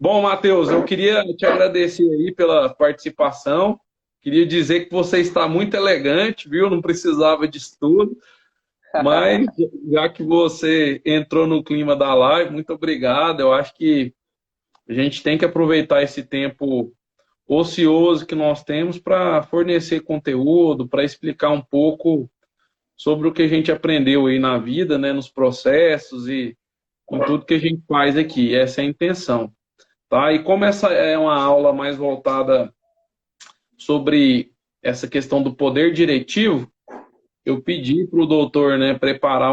Bom, Matheus, eu queria te agradecer aí pela participação. Queria dizer que você está muito elegante, viu? Não precisava disso tudo, mas já que você entrou no clima da live, muito obrigado. Eu acho que a gente tem que aproveitar esse tempo ocioso que nós temos para fornecer conteúdo, para explicar um pouco sobre o que a gente aprendeu aí na vida, né, nos processos e com tudo que a gente faz aqui. Essa é a intenção. Tá? E como essa é uma aula mais voltada sobre essa questão do poder diretivo, eu pedi para o doutor, né, preparar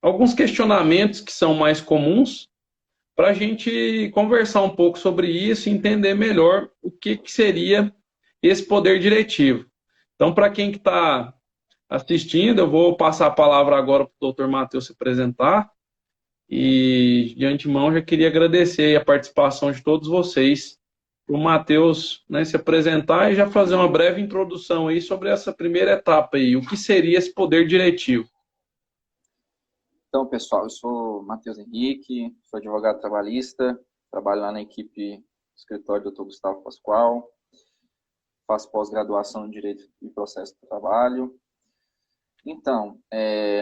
alguns questionamentos que são mais comuns para a gente conversar um pouco sobre isso e entender melhor o que seria esse poder diretivo. Então, para quem que está assistindo, eu vou passar a palavra agora para o doutor Matheus se apresentar. E de antemão já queria agradecer a participação de todos vocês, para o Matheus, né, se apresentar e já fazer uma breve introdução aí sobre essa primeira etapa aí, o que seria esse poder diretivo. Então, pessoal, eu sou Matheus Henrique, sou advogado trabalhista, trabalho lá na equipe do escritório do Dr. Gustavo Pascoal, faço pós-graduação em Direito e Processo do Trabalho. Então,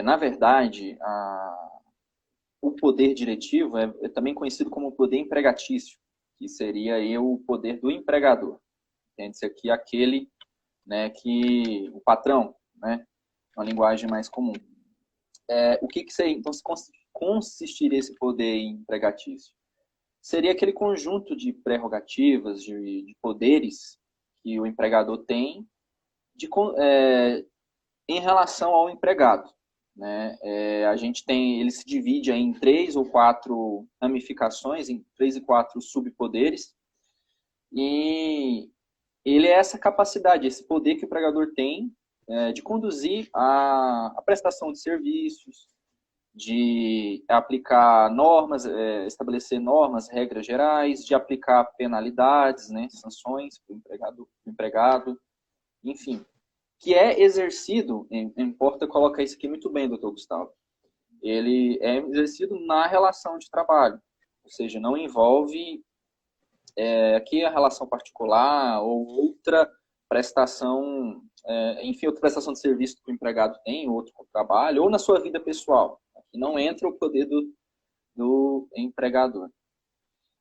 na verdade, o poder diretivo é também conhecido como poder empregatício, que seria aí o poder do empregador. Entende-se aqui aquele, né, que o patrão, né, uma linguagem mais comum. O que seria, então, consistiria esse poder empregatício? Seria aquele conjunto de prerrogativas, de poderes que o empregador tem em relação ao empregado. Né? Ele se divide em 3 ou 4 ramificações, em 3 e 4 subpoderes, e ele é essa capacidade, esse poder que o empregador tem de conduzir a prestação de serviços, de aplicar normas, estabelecer normas, regras gerais, de aplicar penalidades, né, sanções para o empregado, enfim, que é exercido, importa colocar isso aqui muito bem, doutor Gustavo, ele é exercido na relação de trabalho, ou seja, não envolve aqui a relação particular ou outra prestação, enfim, outra prestação de serviço que o empregado tem, outro trabalho, ou na sua vida pessoal. Aqui não entra o poder do empregador.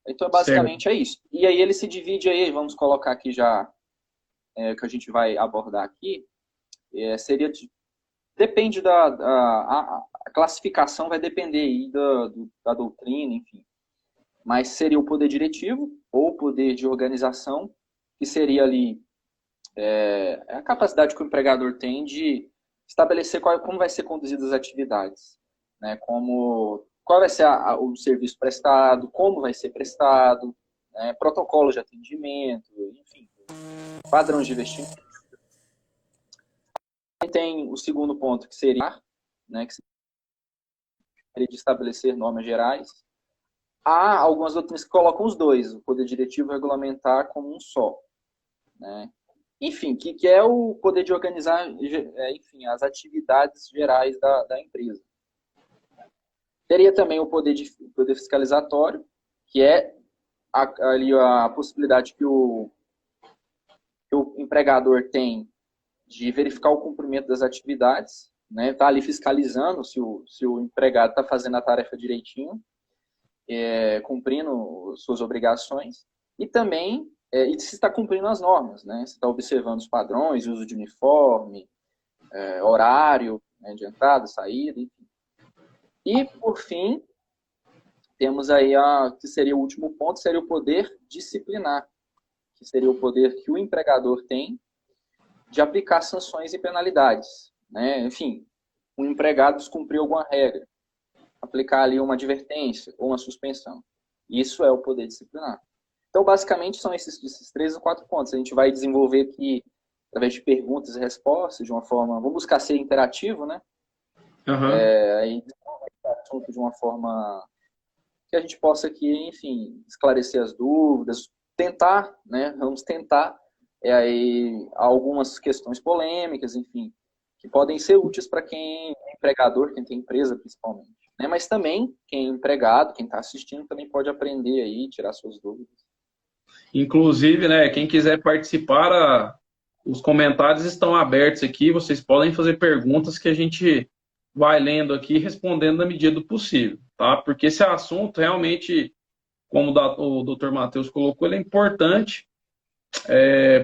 Então, Certo. basicamente é isso. E aí ele se divide aí, vamos colocar aqui já, que a gente vai abordar aqui, seria, depende a classificação vai depender aí da doutrina, enfim. Mas seria o poder diretivo ou poder de organização, que seria ali a capacidade que o empregador tem de estabelecer como vai ser conduzidas as atividades, né? Qual vai ser o serviço prestado, como vai ser prestado, né? Protocolo de atendimento, enfim, padrão de investimento. Tem o segundo ponto, que seria, né, que seria de estabelecer normas gerais. Há algumas doutrinas que colocam os dois, o poder diretivo e regulamentar como um só. Né? Enfim, que é o poder de organizar enfim, as atividades gerais da empresa. Teria também o poder fiscalizatório, que é ali a possibilidade que o empregador tem de verificar o cumprimento das atividades, né? Tá ali fiscalizando se o empregado está fazendo a tarefa direitinho, cumprindo suas obrigações, e também e se está cumprindo as normas, né? Se está observando os padrões, uso de uniforme, horário, né, de entrada, saída, enfim. E, por fim, temos aí que seria o último ponto, seria o poder disciplinar, que seria o poder que o empregador tem de aplicar sanções e penalidades, né? Enfim, um empregado descumpriu alguma regra, aplicar ali uma advertência ou uma suspensão. Isso é o poder disciplinar. Então, basicamente, são esses 3 ou 4 pontos. A gente vai desenvolver aqui, através de perguntas e respostas, de uma forma... Vamos buscar ser interativo, né? Uhum. Aí desenvolver o assunto de uma forma que a gente possa aqui, enfim, esclarecer as dúvidas, tentar, né? Vamos tentar aí algumas questões polêmicas, enfim, que podem ser úteis para quem é empregador, quem tem empresa, principalmente. Né? Mas também, quem é empregado, quem está assistindo, também pode aprender aí, tirar suas dúvidas. Inclusive, né, quem quiser participar, os comentários estão abertos aqui, vocês podem fazer perguntas que a gente vai lendo aqui e respondendo na medida do possível, tá? Porque esse assunto realmente, como o Dr. Matheus colocou, ele é importante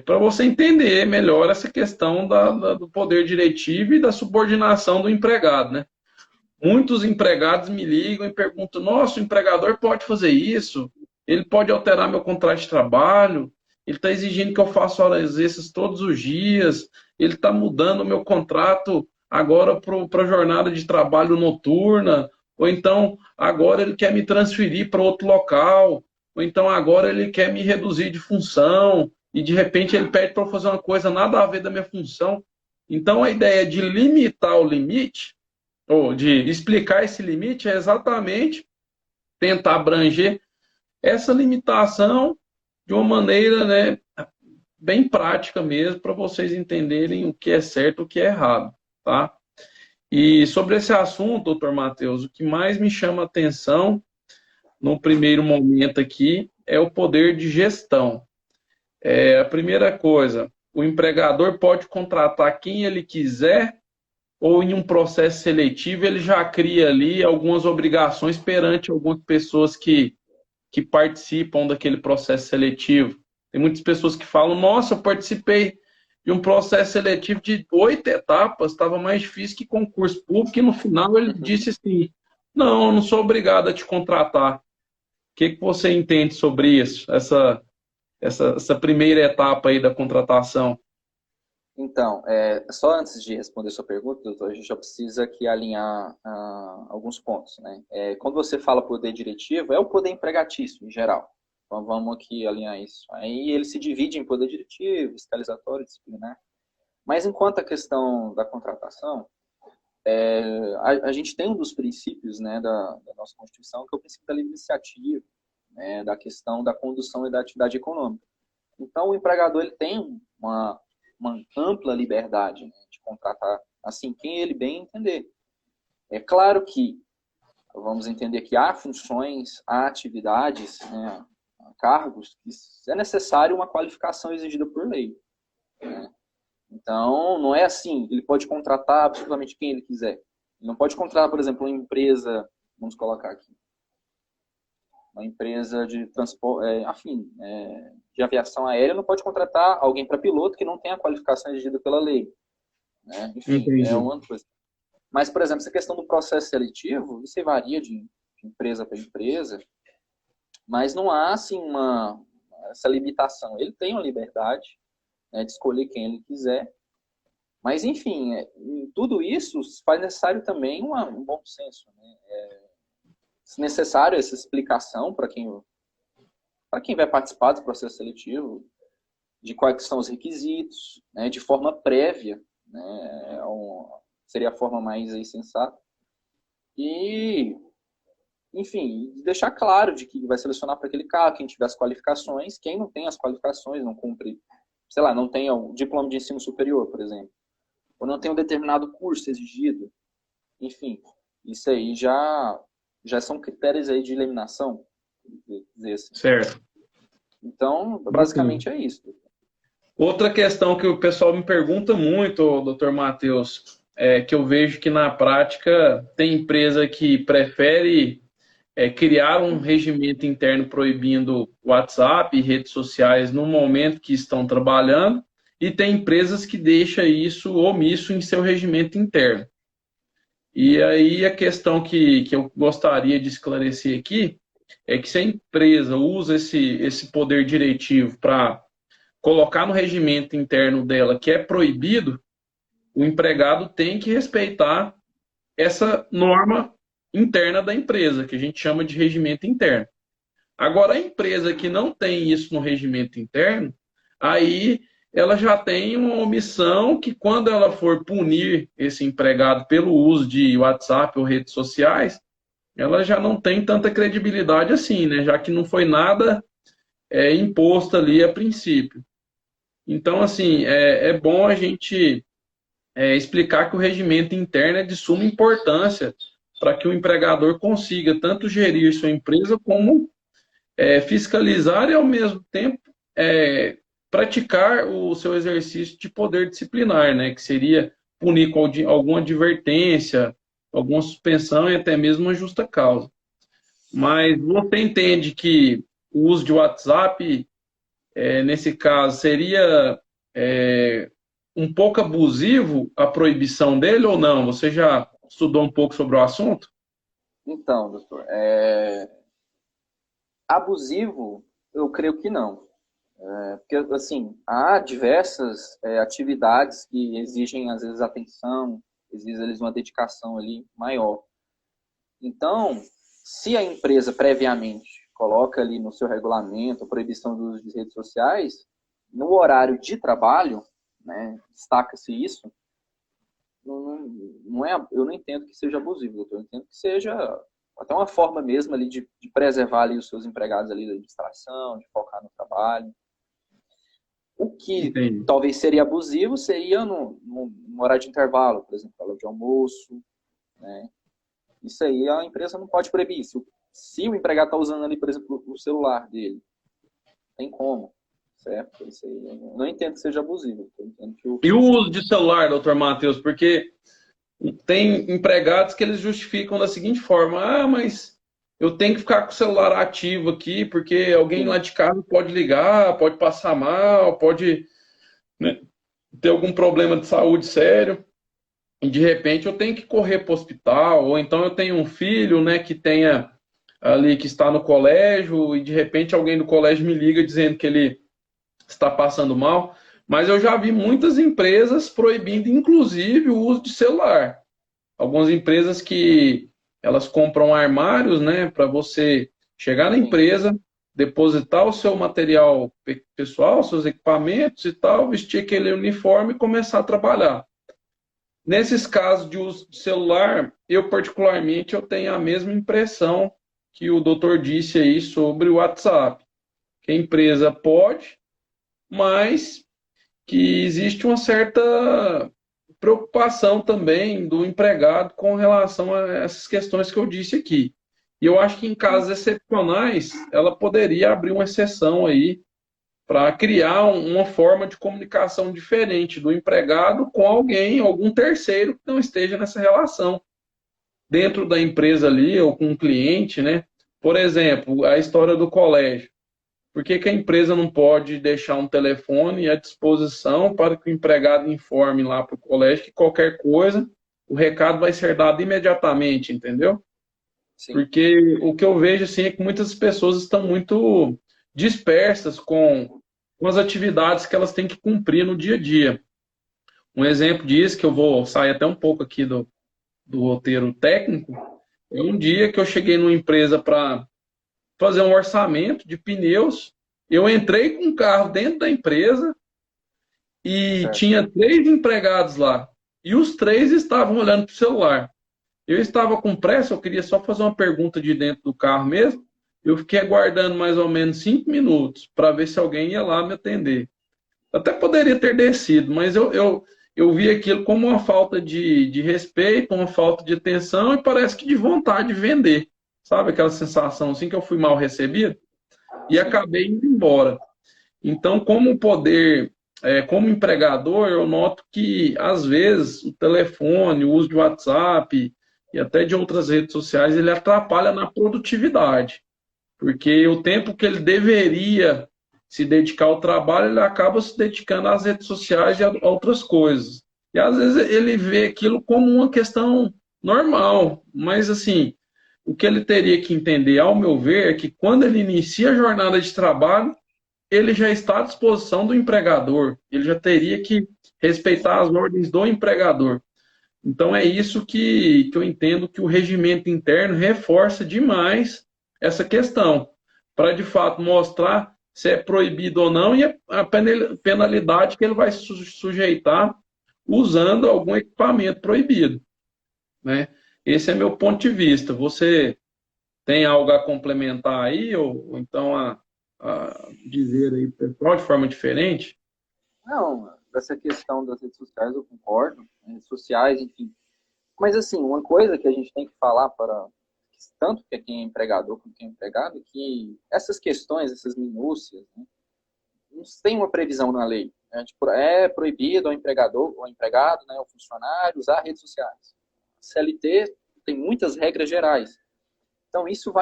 para você entender melhor essa questão do poder diretivo e da subordinação do empregado, né? Muitos empregados me ligam e perguntam: nossa, o empregador pode fazer isso? Ele pode alterar meu contrato de trabalho? Ele está exigindo que eu faça horas extras todos os dias? Ele está mudando o meu contrato agora para a jornada de trabalho noturna? Ou então agora ele quer me transferir para outro local? Ou então agora ele quer me reduzir de função? E de repente ele pede para eu fazer uma coisa nada a ver da minha função. Então a ideia de limitar o limite ou de explicar esse limite é exatamente tentar abranger essa limitação de uma maneira, né, bem prática mesmo, para vocês entenderem o que é certo e o que é errado, tá? E sobre esse assunto, doutor Matheus, o que mais me chama a atenção no primeiro momento aqui é o poder de gestão. A primeira coisa, o empregador pode contratar quem ele quiser ou em um processo seletivo ele já cria ali algumas obrigações perante algumas pessoas que participam daquele processo seletivo. Tem muitas pessoas que falam: nossa, eu participei de um processo seletivo de 8 etapas, estava mais difícil que concurso público, e no final ele disse assim: não, eu não sou obrigado a te contratar. O que você entende sobre isso, essa primeira etapa aí da contratação? Então, só antes de responder sua pergunta, doutor, a gente já precisa aqui alinhar alguns pontos, né? Quando você fala poder diretivo, é o poder empregatício, em geral. Então, vamos aqui alinhar isso. Aí ele se divide em poder diretivo, fiscalizatório, disciplinar. Mas enquanto a questão da contratação, a gente tem um dos princípios, né, da nossa Constituição, que é o princípio da livre iniciativa, né, da questão da condução e da atividade econômica. Então, o empregador ele tem uma ampla liberdade, né, de contratar assim quem ele bem entender. É claro que vamos entender que há funções, há atividades, né, há cargos que é necessário uma qualificação exigida por lei, né? Então, não é assim, ele pode contratar absolutamente quem ele quiser. Ele não pode contratar, por exemplo, uma empresa, vamos colocar aqui, uma empresa de transporte, de aviação aérea não pode contratar alguém para piloto que não tenha a qualificação exigida pela lei, né? Enfim, Entendi. é uma coisa. Mas, por exemplo, essa questão do processo seletivo, isso varia de empresa para empresa, mas não há, assim, essa limitação. Ele tem a liberdade, né, de escolher quem ele quiser, mas, enfim, em tudo isso faz necessário também um bom senso, né? Se necessário essa explicação para quem vai participar do processo seletivo, de quais são os requisitos, né, de forma prévia, né, seria a forma mais aí sensata. E, enfim, deixar claro de que vai selecionar para aquele cargo, quem tiver as qualificações, quem não tem as qualificações, não cumpre, sei lá, não tem o diploma de ensino superior, por exemplo, ou não tem um determinado curso exigido. Enfim, isso aí já são critérios aí de eliminação, dizer assim. Certo. Então, basicamente é isso. Outra questão que o pessoal me pergunta muito, doutor Matheus, é que eu vejo que na prática tem empresa que prefere criar um regimento interno proibindo WhatsApp e redes sociais no momento que estão trabalhando, e tem empresas que deixam isso omisso em seu regimento interno. E aí a questão que eu gostaria de esclarecer aqui é que se a empresa usa esse poder diretivo para colocar no regimento interno dela que é proibido, o empregado tem que respeitar essa norma interna da empresa, que a gente chama de regimento interno. Agora, a empresa que não tem isso no regimento interno, aí ela já tem uma omissão que, quando ela for punir esse empregado pelo uso de WhatsApp ou redes sociais, ela já não tem tanta credibilidade assim, né? Já que não foi nada imposto ali a princípio. Então, assim, é bom a gente explicar que o regimento interno é de suma importância para que o empregador consiga tanto gerir sua empresa como fiscalizar e, ao mesmo tempo, praticar o seu exercício de poder disciplinar, né? Que seria punir com alguma advertência, alguma suspensão e até mesmo uma justa causa. Mas você entende que o uso de WhatsApp, nesse caso, seria um pouco abusivo a proibição dele ou não? Você já estudou um pouco sobre o assunto? Então, doutor, abusivo, eu creio que não. Porque, assim, há diversas atividades que exigem, às vezes, atenção, exigem, às vezes, uma dedicação ali maior. Então, se a empresa previamente coloca ali no seu regulamento a proibição do uso de redes sociais, no horário de trabalho, né, destaca-se isso, não é, eu não entendo que seja abusivo, doutor. Eu entendo que seja até uma forma mesmo ali de preservar ali os seus empregados ali da distração, de focar no trabalho. O que Entendi. talvez seria abusivo seria no horário de intervalo, por exemplo, hora de almoço, né? Isso aí a empresa não pode proibir. Se o empregado está usando ali, por exemplo, o celular dele, tem como, certo? Isso aí eu não entendo que seja abusivo. Eu entendo que E o uso de celular, doutor Matheus? Porque tem empregados que eles justificam da seguinte forma: ah, mas eu tenho que ficar com o celular ativo aqui, porque alguém lá sim, de casa pode ligar, pode passar mal, pode, né, ter algum problema de saúde sério, e de repente eu tenho que correr para o hospital, ou então eu tenho um filho, né, que tenha ali, que está no colégio, e de repente alguém do colégio me liga dizendo que ele está passando mal. Mas eu já vi muitas empresas proibindo, inclusive, o uso de celular. Algumas empresas que elas compram armários, né, para você chegar na sim, empresa, depositar o seu material pessoal, seus equipamentos e tal, vestir aquele uniforme e começar a trabalhar. Nesses casos de uso de celular, eu particularmente eu tenho a mesma impressão que o doutor disse aí sobre o WhatsApp, que a empresa pode, mas que existe uma certa preocupação também do empregado com relação a essas questões que eu disse aqui. E eu acho que em casos excepcionais, ela poderia abrir uma exceção aí para criar uma forma de comunicação diferente do empregado com alguém, algum terceiro que não esteja nessa relação dentro da empresa ali ou com o cliente, né? Por exemplo, a história do colégio. Por que que a empresa não pode deixar um telefone à disposição para que o empregado informe lá para o colégio que qualquer coisa, o recado vai ser dado imediatamente, entendeu? sim, Porque o que eu vejo assim é que muitas pessoas estão muito dispersas com as atividades que elas têm que cumprir no dia a dia. Um exemplo disso, que eu vou sair até um pouco aqui do roteiro técnico, é um dia que eu cheguei numa empresa para fazer um orçamento de pneus. Eu entrei com um carro dentro da empresa e certo. tinha três empregados lá. E os três estavam olhando para o celular. Eu estava com pressa, eu queria só fazer uma pergunta de dentro do carro mesmo. Eu fiquei aguardando mais ou menos 5 minutos para ver se alguém ia lá me atender. Até poderia ter descido, mas eu vi aquilo como uma falta de respeito, uma falta de atenção e parece que de vontade de vender. Sabe aquela sensação assim que eu fui mal recebido? E Sim, acabei indo embora. Então, como poder, como empregador, eu noto que, às vezes, o telefone, o uso de WhatsApp e até de outras redes sociais, ele atrapalha na produtividade, porque o tempo que ele deveria se dedicar ao trabalho, ele acaba se dedicando às redes sociais e a outras coisas. E, às vezes, ele vê aquilo como uma questão normal, mas, assim, o que ele teria que entender, ao meu ver, é que quando ele inicia a jornada de trabalho, ele já está à disposição do empregador, ele já teria que respeitar as ordens do empregador. Então é isso que eu entendo que o regimento interno reforça demais essa questão, para de fato mostrar se é proibido ou não e a penalidade que ele vai sujeitar usando algum equipamento proibido, né? Esse é meu ponto de vista. Você tem algo a complementar aí, ou então a dizer aí, pessoal, de forma diferente? não, essa questão das redes sociais eu concordo, né, redes sociais, enfim. Mas, assim, uma coisa que a gente tem que falar para tanto que quem é empregador como quem é empregado, é que essas questões, essas minúcias, né, não tem uma previsão na lei. Né? Tipo, é proibido ao empregador, ao empregado, né, ao funcionário, usar redes sociais. A CLT tem muitas regras gerais. Então, isso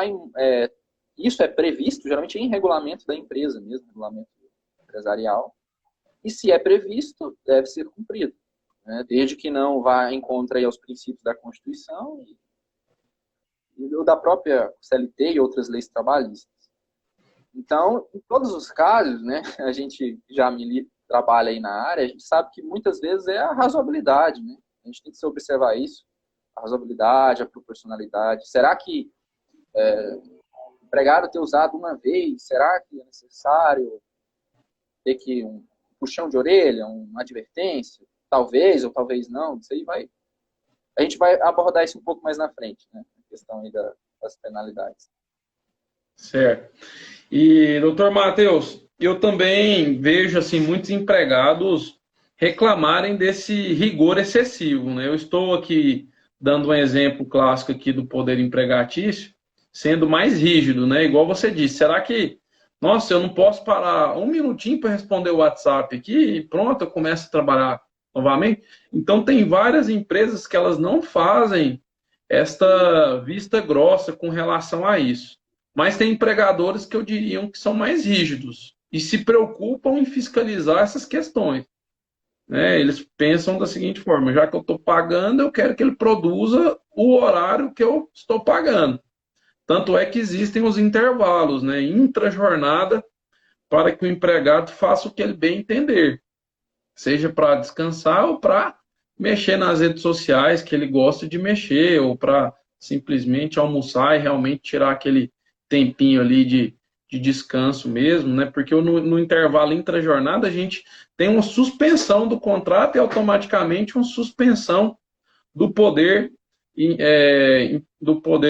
é previsto, geralmente, em regulamento da empresa mesmo, regulamento empresarial. E se é previsto, deve ser cumprido. Né? Desde que não vá em contra aí aos princípios da Constituição e da própria CLT e outras leis trabalhistas. Então, em todos os casos, né, a gente já trabalha aí na área, a gente sabe que muitas vezes é a razoabilidade, né? A gente tem que se observar isso, a razoabilidade, a proporcionalidade. Será que o empregado ter usado uma vez, será que é necessário ter que um puxão de orelha, uma advertência? Talvez ou talvez não, isso aí a gente vai abordar isso um pouco mais na frente, né? A questão aí das penalidades. Certo. E, doutor Matheus, eu também vejo assim muitos empregados reclamarem desse rigor excessivo, né? Eu estou aqui dando um exemplo clássico aqui do poder empregatício, sendo mais rígido, né? Igual você disse, será que, nossa, eu não posso parar um minutinho para responder o WhatsApp aqui e pronto, eu começo a trabalhar novamente? Então, tem várias empresas que elas não fazem esta vista grossa com relação a isso. Mas tem empregadores que eu diria que são mais rígidos e se preocupam em fiscalizar essas questões. Né? Eles pensam da seguinte forma: já que eu estou pagando, eu quero que ele produza o horário que eu estou pagando. Tanto é que existem os intervalos, né, intra-jornada, para que o empregado faça o que ele bem entender, seja para descansar ou para mexer nas redes sociais que ele gosta de mexer, ou para simplesmente almoçar e realmente tirar aquele tempinho ali de descanso mesmo, né? Porque no intervalo intra-jornada a gente tem uma suspensão do contrato e automaticamente uma suspensão do poder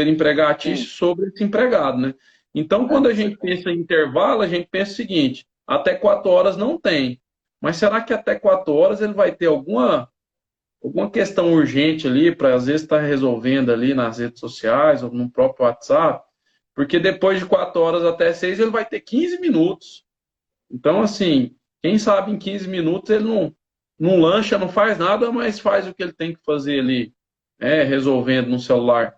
empregatício sobre esse empregado, né? Então, quando a gente pensa em intervalo, a gente pensa o seguinte: até 4 horas não tem. Mas será que até 4 horas ele vai ter alguma questão urgente ali para, às vezes, estar resolvendo ali nas redes sociais ou no próprio WhatsApp? Porque depois de 4 horas até 6 ele vai ter 15 minutos. Então, assim, quem sabe em 15 minutos ele não lancha, não faz nada, mas faz o que ele tem que fazer ali, resolvendo no celular.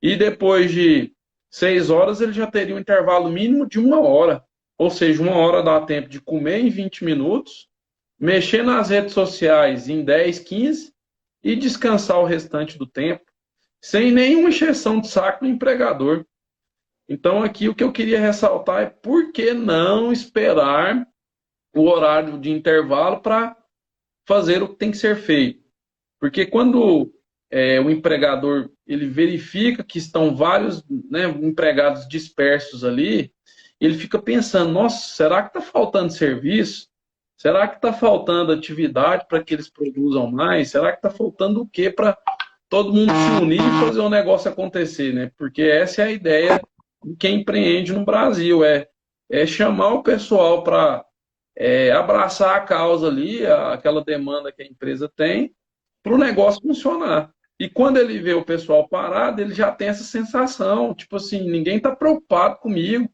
E depois de 6 horas ele já teria um intervalo mínimo de 1 hora. Ou seja, 1 hora dá tempo de comer em 20 minutos, mexer nas redes sociais em 10, 15 e descansar o restante do tempo, sem nenhuma encheção de saco do empregador. Então, aqui o que eu queria ressaltar é por que não esperar o horário de intervalo para fazer o que tem que ser feito. Porque quando o empregador ele verifica que estão vários, né, empregados dispersos ali, ele fica pensando: nossa, será que está faltando serviço? Será que está faltando atividade para que eles produzam mais? Será que está faltando o quê para todo mundo se unir e fazer um negócio acontecer, né? Porque essa é a ideia de quem empreende no Brasil, é chamar o pessoal para abraçar a causa ali, aquela demanda que a empresa tem, para o negócio funcionar. E quando ele vê o pessoal parado, ele já tem essa sensação, tipo assim, ninguém está preocupado comigo,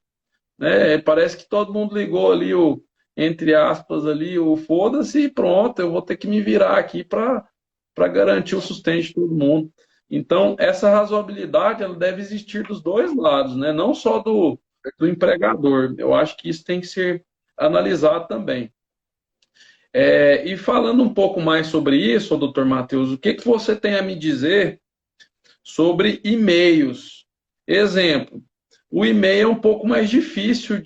né? Parece que todo mundo ligou ali entre aspas, ali, o foda-se e pronto, eu vou ter que me virar aqui para garantir o sustento de todo mundo. Então, essa razoabilidade ela deve existir dos dois lados, né? Não só do empregador. Eu acho que isso tem que ser analisado também. E falando um pouco mais sobre isso, doutor Matheus, o que você tem a me dizer sobre e-mails? Exemplo, o e-mail é um pouco mais difícil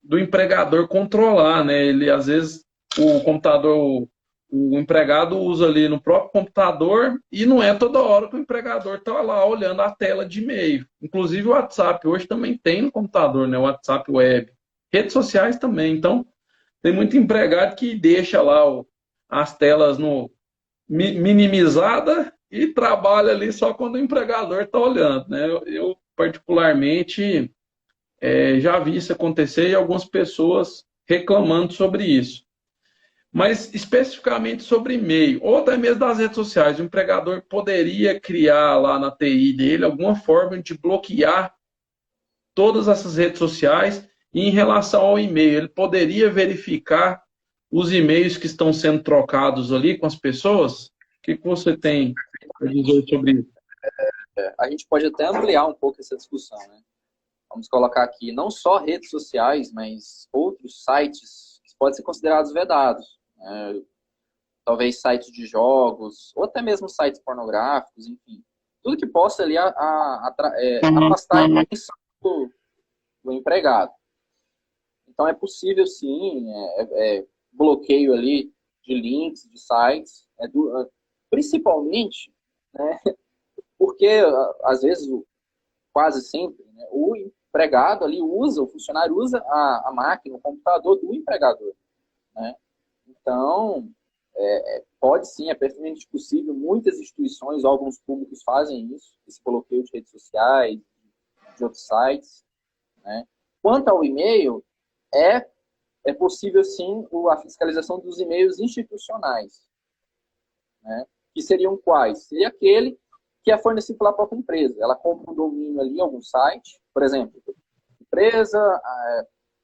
do empregador controlar, né? Ele, às vezes, o computador, o empregado usa ali no próprio computador e não é toda hora que o empregador está lá olhando a tela de e-mail. Inclusive o WhatsApp hoje também tem no computador, né? O WhatsApp web. Redes sociais também. Então, tem muito empregado que deixa lá as telas minimizada e trabalha ali só quando o empregador está olhando, né? Eu particularmente, já vi isso acontecer e algumas pessoas reclamando sobre isso. Mas especificamente sobre e-mail, ou até mesmo das redes sociais, o empregador poderia criar lá na TI dele alguma forma de bloquear todas essas redes sociais E em relação ao e-mail, ele poderia verificar os e-mails que estão sendo trocados ali com as pessoas? O que você tem a dizer sobre isso? A gente pode até ampliar um pouco essa discussão, né? Vamos colocar aqui não só redes sociais, mas outros sites que podem ser considerados vedados, né? Talvez sites de jogos, ou até mesmo sites pornográficos, enfim. Tudo que possa ali afastar a atenção do empregado. Então é possível sim, bloqueio ali de links, de sites, principalmente, né, porque às vezes, quase sempre, né, o empregado ali usa, o funcionário usa a máquina, o computador do empregador, né? Então, pode sim, é perfeitamente possível, muitas instituições, órgãos públicos fazem isso, esse bloqueio de redes sociais, de outros sites, né? Quanto ao e-mail, é, é possível sim a fiscalização dos e-mails institucionais, né? Que seriam quais? Seria aquele que é fornecido pela própria empresa. Ela compra um domínio ali, algum site, por exemplo, empresa,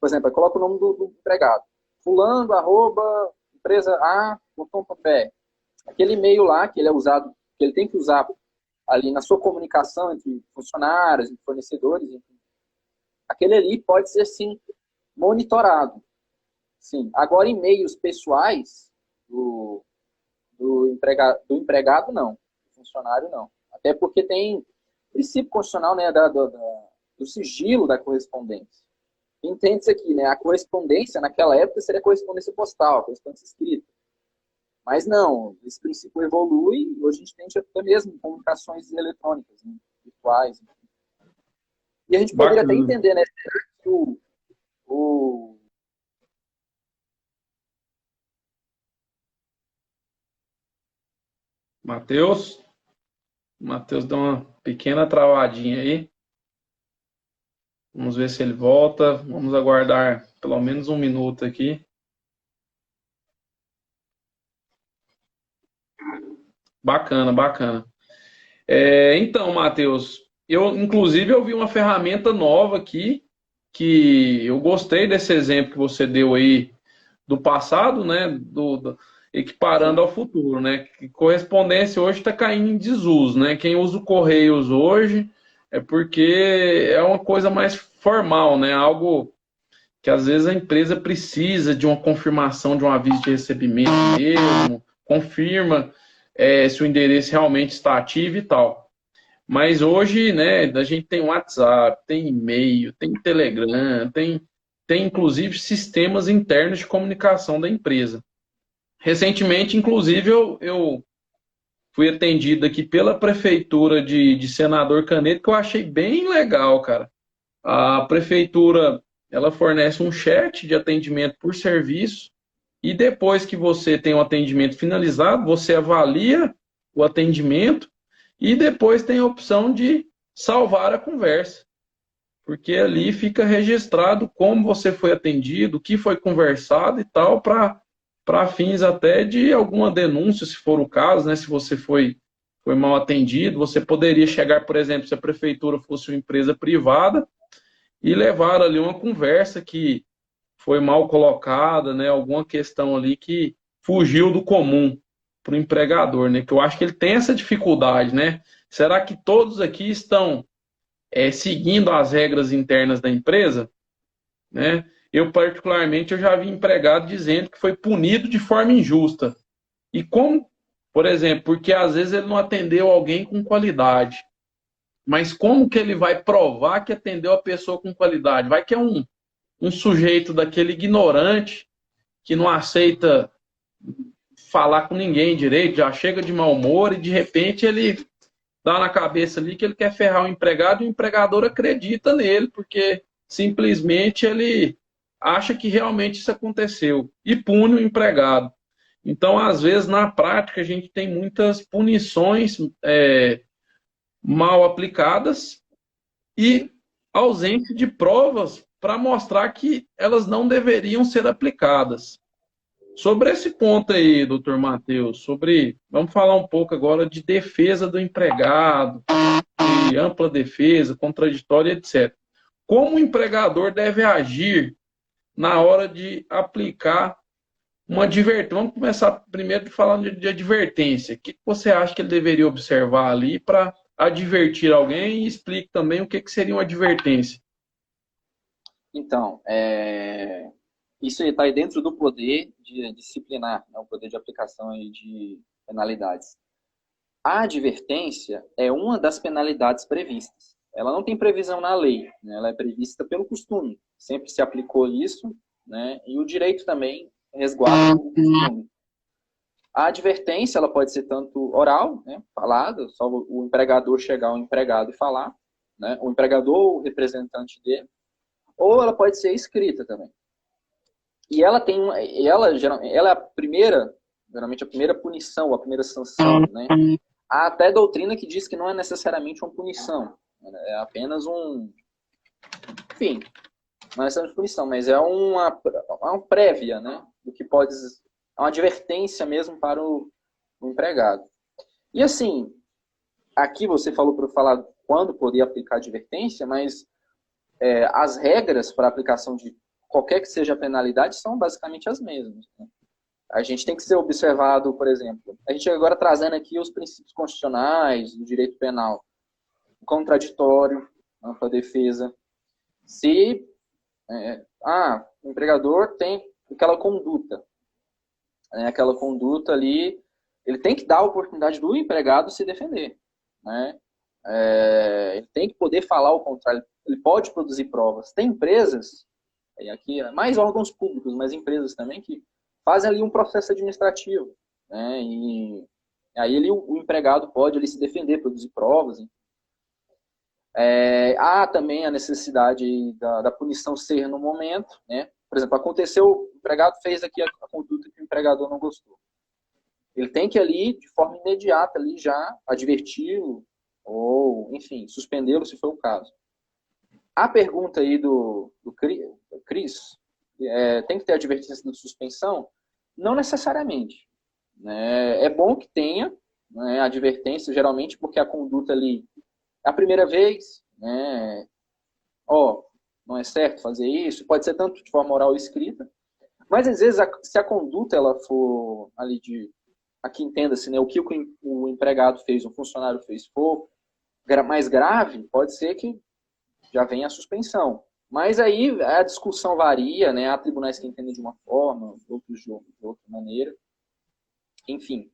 por exemplo, coloca o nome do empregado, fulano, @ empresa a.com.br. Aquele e-mail lá que ele é usado, que ele tem que usar ali na sua comunicação entre funcionários, entre fornecedores, enfim, aquele ali pode ser sim monitorado. Sim. Agora, e-mails pessoais do empregado, não. Do funcionário, não. Até porque tem princípio constitucional, né, do sigilo da correspondência. Entende-se aqui, né? A correspondência, naquela época, seria a correspondência postal, a correspondência escrita. Mas não, esse princípio evolui e hoje a gente tem até mesmo comunicações eletrônicas, né, virtuais. Enfim. E a gente poderia até Bacana. entender, né, que o Matheus? Matheus deu uma pequena travadinha aí. Vamos ver se ele volta. Vamos aguardar pelo menos um minuto aqui. Bacana, bacana. Então, Matheus, inclusive eu vi uma ferramenta nova aqui que eu gostei desse exemplo que você deu aí do passado, né? Equiparando ao futuro, né? Que correspondência hoje está caindo em desuso, né? Quem usa o Correios hoje é porque é uma coisa mais formal, né? Algo que às vezes a empresa precisa de uma confirmação de um aviso de recebimento mesmo, confirma se o endereço realmente está ativo e tal. Mas hoje, né, a gente tem WhatsApp, tem e-mail, tem Telegram, tem inclusive sistemas internos de comunicação da empresa. Recentemente, inclusive, eu fui atendido aqui pela prefeitura de Senador Canedo, que eu achei bem legal, cara. A prefeitura, ela fornece um chat de atendimento por serviço e depois que você tem o atendimento finalizado, você avalia o atendimento e depois tem a opção de salvar a conversa, porque ali fica registrado como você foi atendido, o que foi conversado e tal, para fins até de alguma denúncia, se for o caso, né? Se você foi mal atendido, você poderia chegar, por exemplo, se a prefeitura fosse uma empresa privada, e levar ali uma conversa que foi mal colocada, né? Alguma questão ali que fugiu do comum para o empregador, né? Que eu acho que ele tem essa dificuldade, né? Será que todos aqui estão seguindo as regras internas da empresa, né? Eu, particularmente, eu já vi empregado dizendo que foi punido de forma injusta. E como, por exemplo, porque às vezes ele não atendeu alguém com qualidade. Mas como que ele vai provar que atendeu a pessoa com qualidade? Vai que é um sujeito daquele ignorante que não aceita falar com ninguém direito, já chega de mau humor e de repente ele dá na cabeça ali que ele quer ferrar o empregado e o empregador acredita nele, porque simplesmente ele acha que realmente isso aconteceu e pune o empregado. Então, às vezes, na prática, a gente tem muitas punições mal aplicadas e ausência de provas para mostrar que elas não deveriam ser aplicadas. Sobre esse ponto aí, doutor Matheus, vamos falar um pouco agora de defesa do empregado, de ampla defesa, contraditória, etc. como o empregador deve agir na hora de aplicar uma advertência. Vamos começar primeiro falando de advertência. O que você acha que ele deveria observar ali para advertir alguém e explique também o que seria uma advertência? Então, isso está aí dentro do poder de disciplinar, né, o poder de aplicação aí de penalidades. A advertência é uma das penalidades previstas. Ela não tem previsão na lei, né? Ela é prevista pelo costume. Sempre se aplicou isso, né? E o direito também resguarda o costume. A advertência ela pode ser tanto oral, né, falada, só o empregador chegar ao empregado e falar, né, o empregador ou o representante dele, ou ela pode ser escrita também. E ela tem ela é a primeira, geralmente a primeira punição, a primeira sanção, né? Há até doutrina que diz que não é necessariamente uma punição, é apenas enfim, não é necessariamente punição, mas é uma prévia, né, do que pode, é uma advertência mesmo para o empregado. E assim, aqui você falou para eu falar quando poderia aplicar advertência, mas as regras para a aplicação de qualquer que seja a penalidade são basicamente as mesmas, né? A gente tem que ser observado, por exemplo, a gente agora trazendo aqui os princípios constitucionais do direito penal, contraditório, ampla defesa. Se o empregador tem aquela conduta, né, aquela conduta ali, ele tem que dar a oportunidade do empregado se defender, né? Ele tem que poder falar o contrário, ele pode produzir provas. Tem empresas, e aqui mais órgãos públicos, mas empresas também que fazem ali um processo administrativo, né? E aí o empregado pode ali se defender, produzir provas. Há também a necessidade da punição ser no momento, né? Por exemplo, aconteceu, o empregado fez aqui a conduta que o empregador não gostou. Ele tem que ali, de forma imediata, ali já adverti-lo ou, enfim, suspendê-lo se for o caso. A pergunta aí do Cris, tem que ter advertência de suspensão? Não necessariamente, né? É bom que tenha, né, advertência, geralmente, porque a conduta ali é a primeira vez, né? Não é certo fazer isso, pode ser tanto de forma oral ou escrita, mas às vezes se a conduta ela for ali aqui entenda-se, né, o que o empregado fez, o funcionário fez, for mais grave, pode ser que já venha a suspensão. Mas aí a discussão varia, né? Há tribunais que entendem de uma forma, outros de outra maneira. Enfim.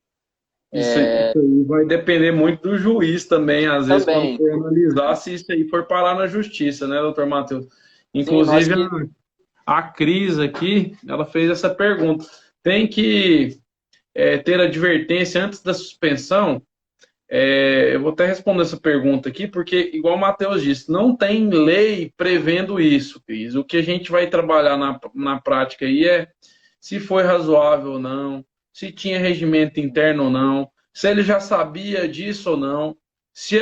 Isso aí vai depender muito do juiz também, às vezes, quando Também. for analisar, se isso aí for parar na justiça, né, doutor Matheus? Sim, Inclusive, a Cris aqui, ela fez essa pergunta. Tem que ter advertência antes da suspensão? Eu vou até responder essa pergunta aqui, porque, igual o Matheus disse, não tem lei prevendo isso, Cris. O que a gente vai trabalhar na prática aí é se foi razoável ou não, se tinha regimento interno ou não, se ele já sabia disso ou não, se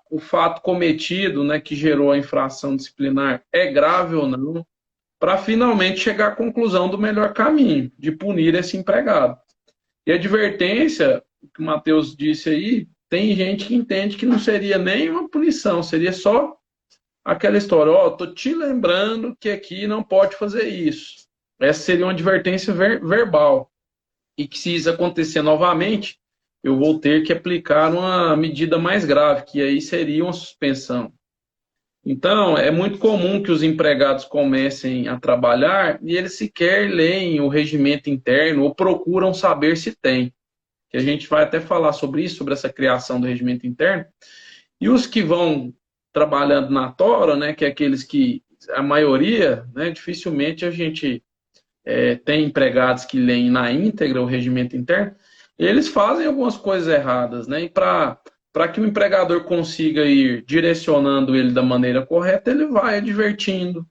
o fato cometido, né, que gerou a infração disciplinar é grave ou não, para finalmente chegar à conclusão do melhor caminho, de punir esse empregado. E a advertência, o que o Matheus disse aí, tem gente que entende que não seria nem uma punição, seria só aquela história, tô te lembrando que aqui não pode fazer isso. Essa seria uma advertência verbal. E que se isso acontecer novamente, eu vou ter que aplicar uma medida mais grave, que aí seria uma suspensão. Então, é muito comum que os empregados comecem a trabalhar e eles sequer leem o regimento interno ou procuram saber se tem. Que a gente vai até falar sobre isso, sobre essa criação do regimento interno. E os que vão trabalhando na tora, né, que é aqueles que, a maioria, né, dificilmente a gente tem empregados que leem na íntegra o regimento interno, eles fazem algumas coisas erradas, né? E para que o empregador consiga ir direcionando ele da maneira correta, ele vai advertindo,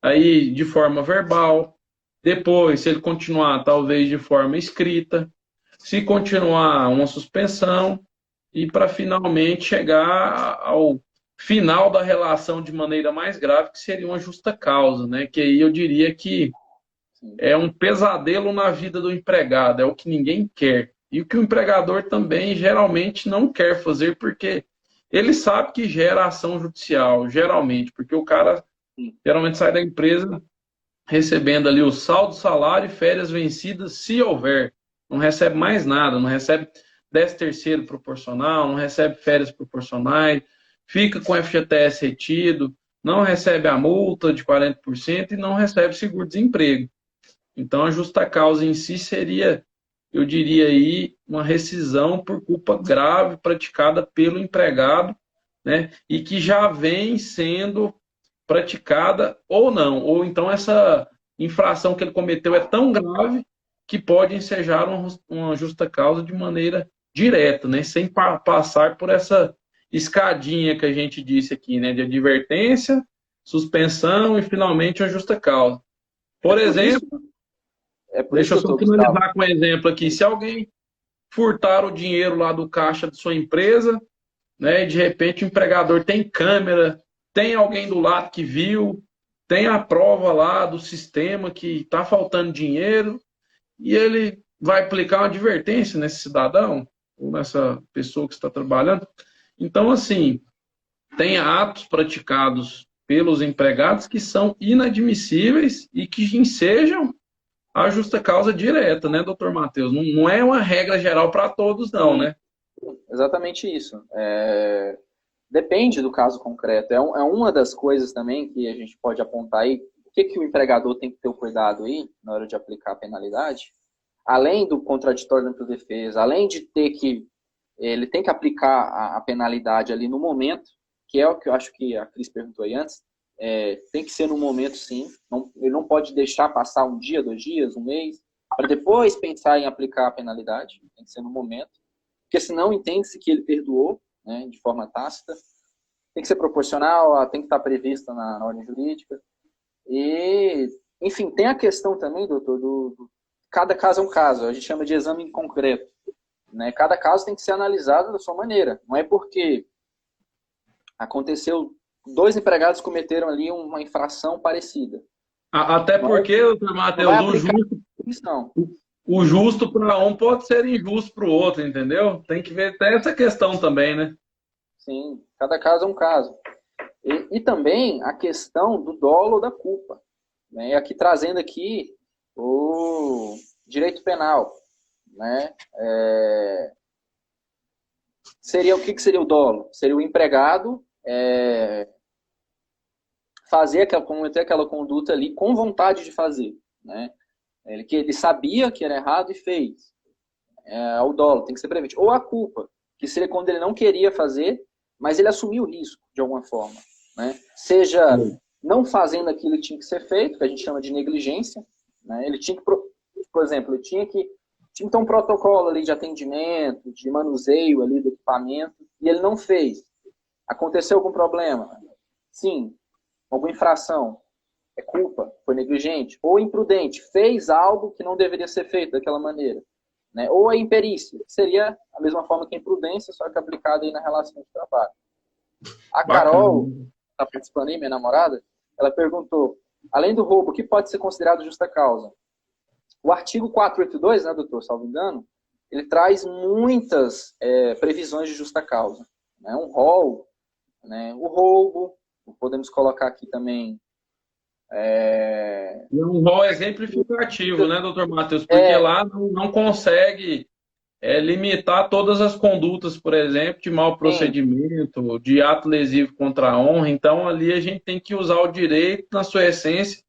aí de forma verbal, depois, se ele continuar, talvez de forma escrita, se continuar, uma suspensão, e para finalmente chegar ao final da relação de maneira mais grave, que seria uma justa causa, né? Que aí eu diria que é um pesadelo na vida do empregado, é o que ninguém quer. E o que o empregador também geralmente não quer fazer, porque ele sabe que gera ação judicial, geralmente, porque o cara geralmente sai da empresa recebendo ali o saldo, salário e férias vencidas, se houver. Não recebe mais nada, não recebe 13º proporcional, não recebe férias proporcionais, fica com FGTS retido, não recebe a multa de 40% e não recebe seguro-desemprego. Então, a justa causa em si seria, eu diria aí, uma rescisão por culpa grave praticada pelo empregado, né, e que já vem sendo praticada ou não, ou então essa infração que ele cometeu é tão grave que pode ensejar uma justa causa de maneira direta, né, sem passar por essa escadinha que a gente disse aqui, né, de advertência, suspensão e finalmente a justa causa. É Por por isso, exemplo, é por isso, deixa eu só doutor Gustavo. finalizar com um exemplo aqui. Se alguém furtar o dinheiro lá do caixa de sua empresa, né, e de repente o empregador tem câmera, tem alguém do lado que viu, tem a prova lá do sistema que está faltando dinheiro, e ele vai aplicar uma advertência nesse cidadão, ou nessa pessoa que está trabalhando. Então, assim, tem atos praticados pelos empregados que são inadmissíveis e que ensejam a justa causa direta, né, doutor Matheus? Não, não é uma regra geral para todos, não, Sim, né? exatamente isso. Depende do caso concreto. É uma das coisas também que a gente pode apontar aí. O que, que o empregador tem que ter o cuidado aí na hora de aplicar a penalidade? Além do contraditório da defesa, além de ter que ele tem que aplicar a penalidade ali no momento, que é o que eu acho que a Cris perguntou aí antes, tem que ser no momento sim, ele não pode deixar passar um dia, 2 dias, um mês, para depois pensar em aplicar a penalidade, tem que ser no momento, porque senão entende-se que ele perdoou, né, de forma tácita, tem que ser proporcional, tem que estar prevista na ordem jurídica, e, enfim, tem a questão também, doutor, cada caso é um caso, a gente chama de exame concreto, né? Cada caso tem que ser analisado da sua maneira. Não é porque aconteceu, 2 empregados cometeram ali uma infração parecida. Até Não, é, porque, doutor não vai Matheus, aplicar isso, não. o justo para um pode ser injusto para o outro, entendeu? Tem que ver até essa questão também, né? Sim, cada caso é um caso. E também a questão do dolo da culpa. Né? Aqui trazendo aqui o direito penal. Né? Seria o que seria o dolo? Seria o empregado cometer aquela conduta ali com vontade de fazer, né? Ele sabia que era errado e fez. O dolo tem que ser preventivo. Ou a culpa, que seria quando ele não queria fazer, mas ele assumiu o risco de alguma forma, né? Seja não fazendo aquilo que tinha que ser feito, que a gente chama de negligência, né? Ele tinha que, por exemplo, ele tinha que ter um protocolo ali de atendimento, de manuseio ali do equipamento, e ele não fez. Aconteceu algum problema? Sim. Alguma infração? É culpa? Foi negligente? Ou imprudente? Fez algo que não deveria ser feito daquela maneira? Né? Ou a imperícia, que seria a mesma forma que a imprudência, só que aplicada aí na relação de trabalho. A Bacana. Carol, que está participando aí, minha namorada, ela perguntou, além do roubo, o que pode ser considerado justa causa? O artigo 482, né, doutor, salvo engano, ele traz muitas previsões de justa causa. Né? Um rol, né? O roubo, podemos colocar aqui também. É um rol exemplificativo, né, doutor Matheus? Porque lá não consegue limitar todas as condutas, por exemplo, de mau procedimento, de ato lesivo contra a honra. Então, ali a gente tem que usar o direito na sua essência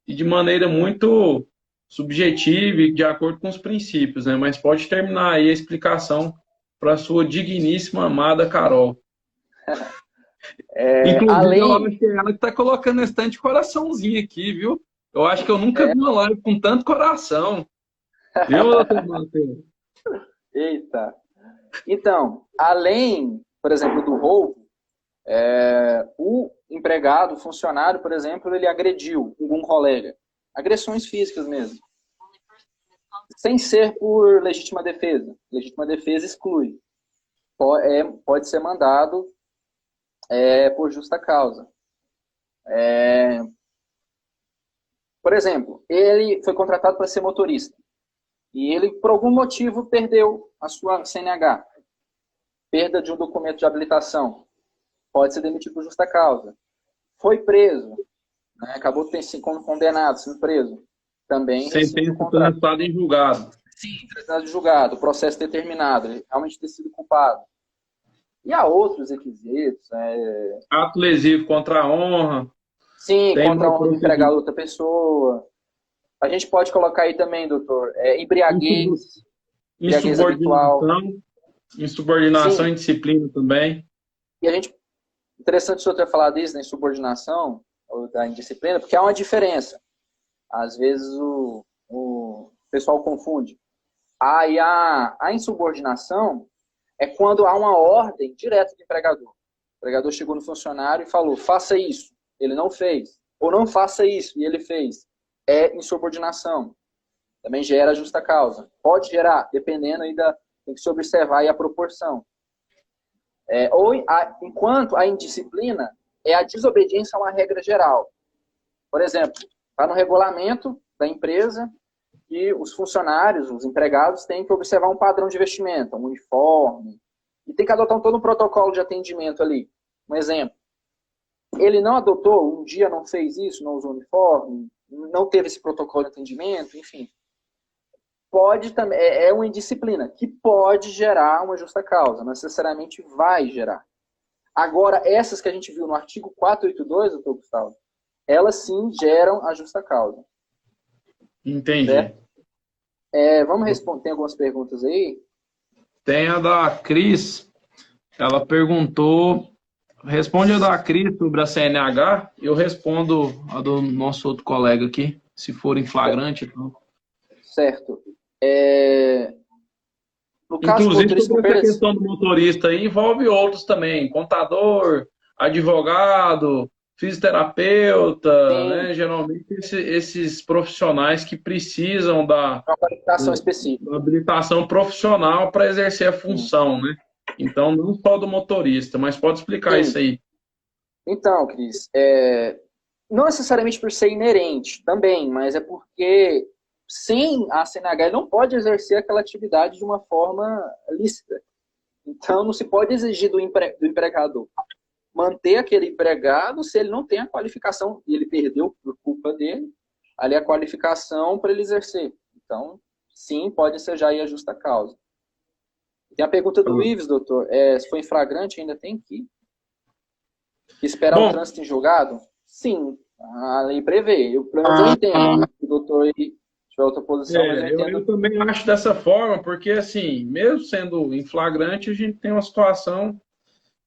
e de maneira muito subjetiva e de acordo com os princípios, né? Mas pode terminar aí a explicação para a sua digníssima amada Carol. Inclusive, eu acho que é ela que está colocando esse tanto de coraçãozinho aqui, viu? Eu acho que eu nunca vi uma live com tanto coração. Viu, doutor Matheus? Eita! Então, além, por exemplo, do roubo, o empregado, o funcionário, por exemplo, ele agrediu algum colega. Agressões físicas mesmo. Sem ser por legítima defesa. Legítima defesa exclui. Pode ser mandado por justa causa. Por exemplo, ele foi contratado para ser motorista. E ele, por algum motivo, perdeu a sua CNH. Perda de um documento de habilitação. pode ser demitido por justa causa. Foi preso, né? Acabou sendo condenado, sendo preso. Também rescinde o Sentença contrato. transitada em julgado. Sim, transitada de julgado, o processo determinado, ele realmente ter sido culpado. E há outros requisitos, Ato lesivo contra a honra. sim, Tem contra a mau honra do empregado de procedimento. outra pessoa. A gente pode colocar aí também, doutor, embriaguez habitual. Insubordinação. Insubordinação Sim, e disciplina também. e a gente, interessante o senhor ter falado isso, da insubordinação, ou da indisciplina, porque há uma diferença. Às vezes o pessoal confunde. Aí a insubordinação é quando há uma ordem direta do empregador. O empregador chegou no funcionário e falou, faça isso. Ele não fez. Ou não faça isso, e ele fez. É insubordinação. Também gera justa causa. Pode gerar, dependendo aí tem que se observar aí a proporção. Enquanto a indisciplina é a desobediência a uma regra geral. Por exemplo, está no regulamento da empresa que os funcionários, os empregados, têm que observar um padrão de vestimenta, um uniforme, e tem que adotar todo um protocolo de atendimento ali. Um exemplo. Ele não adotou, um dia não fez isso, não usou uniforme, não teve esse protocolo de atendimento, enfim. Pode também, uma indisciplina que pode gerar uma justa causa, não necessariamente vai gerar. Agora, essas que a gente viu no artigo 482, doutor Gustavo, elas sim geram a justa causa. Entendi. Certo? Vamos responder, tem algumas perguntas aí? Tem a da Cris. Ela perguntou. Responde a da Cris sobre a CNH. Eu respondo a do nosso outro colega aqui, se for em flagrante. Então. Certo. No caso do Inclusive, motorista com sobre essa perda... questão do motorista aí, envolve outros também, contador, advogado, fisioterapeuta, Sim, né? Geralmente esses profissionais que precisam da, uma qualificação da específica. habilitação profissional para exercer a Sim. função, né? Então, não só do motorista, mas pode explicar isso Sim. aí. Então, Cris, não necessariamente por ser inerente também, mas é porque sem a CNH ele não pode exercer aquela atividade de uma forma lícita. Então, não se pode exigir do empregador manter aquele empregado se ele não tem a qualificação, e ele perdeu por culpa dele, ali a qualificação para ele exercer. Então, sim, pode ser já aí a justa causa. Tem a pergunta do Ives, doutor, se foi em flagrante, ainda tem que esperar o Bom, trânsito em julgado? Sim, a lei prevê. Eu entendo, né? O doutor aí tiver outra posição, mas eu entendo. eu também acho dessa forma, porque assim, mesmo sendo em flagrante, a gente tem uma situação